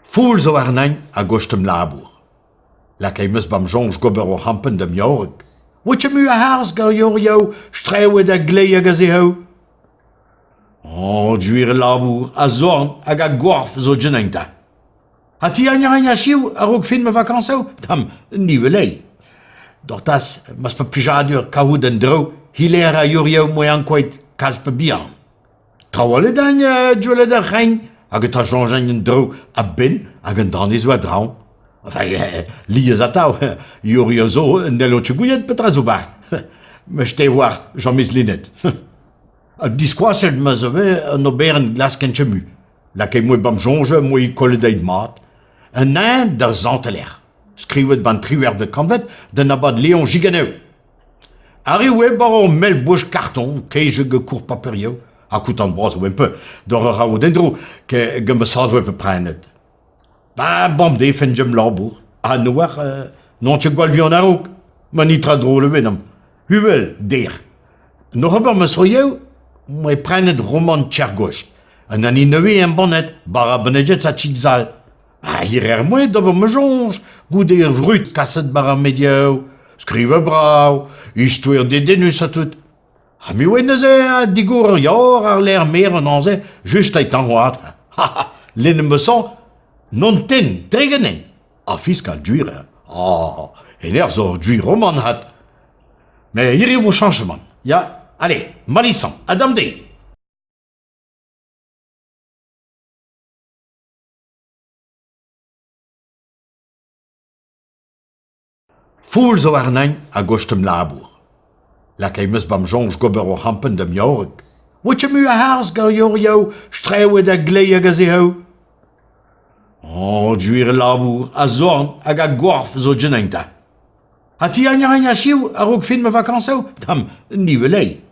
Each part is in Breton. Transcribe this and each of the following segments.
Fools zo arnain a gostem labour. La keimes bam jonge gober o hampen dem jorg. Wat je mu a haars gar jorio, streeuwe da gleia gazehou? Oh, juire labour, a zorn hag a gorf zo genenta. Ha ti anya chiu a rog fin me vakanso? Tam, nieuwe lei. Dortas, mas pa pijadur kaoud en dro, hilera jorio moe ankoit kalspe bian. Trawale dan djwele da rein, hag et a jongen en dro a bin, hag en dan is wat draun. Enfin, liez a tau, jorio zo, nelo tchugouillet petra zo bar. Me ste war, Jean-Mis Linet. Disquasselt me zo ve an oberen glasken tchemu. La kei moe bam jonge, moe kolle deid mat. Un nain der zanteler. Skrivet ban triwer de kanvet den abad Léon Giganeu. Arriwe baro mel bouche carton, keije ge cour paperio, a koutan bras ou un peu, d'or rao dendro, ke ge me sadwe pe prenet. Ba bam de fen jem labour. A noir, non tche gwal vion a rouk, manitra drôle venam. Huvel, der. No reber me soyeu, moe prenet roman tchergost. An ani neue en bonnet, bara benejet sa tchigzal. Ah, hier moe dober me jonge, goude vrut kasset bara mediao, skrive brau, istouer de denus a tout. Ha mi oe neuze a digour yor ar l'air mer an anze, just ait an hoat. Ha ha, lenne me san, non ten, tregenen. A fiskal djuire. Ah, en zo djuir roman hat. Mais hier e vo changement. Ya, allez, malisan, adam de. Fools zo arnain a gostem labour. La keimes bam jonge gober o hampen dem jorg. Wat je mu a haars gar jorio, streeuwe da gleia gazehou? Oh, juire labour, a zorn hag a gorf zo genenta. Ha ti anya chiu a rog fin me vakanso? Tam, nieuwe lei.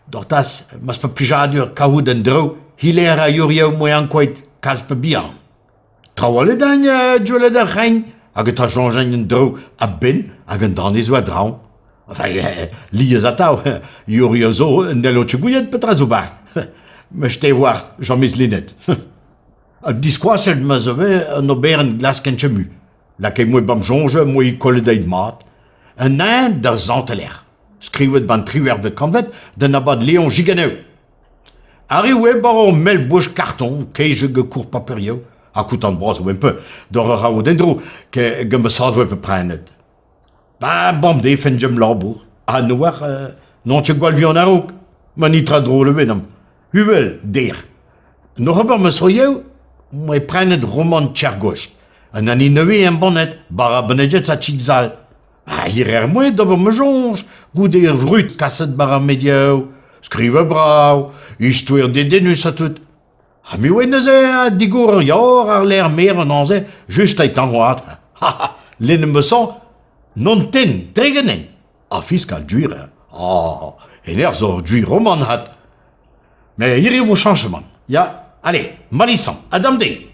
Dortas, mas pa pijadur kaoud en dro, hilera jorio moe ankoit kalspe bian. Trawale dan djwele da rein, hag et a jongen en dro a bin, hag en dan is wat draun. Enfin, liez a tau, jorio zo, nelo tchugouillet petra zo bar. Me ste war, Jean-Mis Linet. Disquasselt me zo ve an oberen glasken tchemu. La kei moe bam jonge, moe kolle deid mat. Un nain der zanteler. Skrivet ban triwer de kanvet den abad Léon Giganeu. Arriwe baro mel bouche carton, keije ge cour paperio, a koutan bras ou un peu, d'or rao dendro, ke ge me sadwe pe prenet. Ba bam de fen jem labour. A noir, non tche gwal vion a rouk, manitra drôle venam. Huvel, der. No reber me soyeu, moe prenet roman tchergost. An ani neue en bonnet, bara benejet sa tchigzal. Ah, hier moe dober me jonge, goude vrut kasset bara mediao, skrive brau, istouer de denus a tout. Ha mi oe neuze a digour yor ar l'air mer an anze, just ait an hoat. Ha ha, lenne me san, non ten, tregenen. A fiskal djuire. Ah, en zo djuir roman hat. Mais hier e vo changement. Ya, allez, malisan, adam de.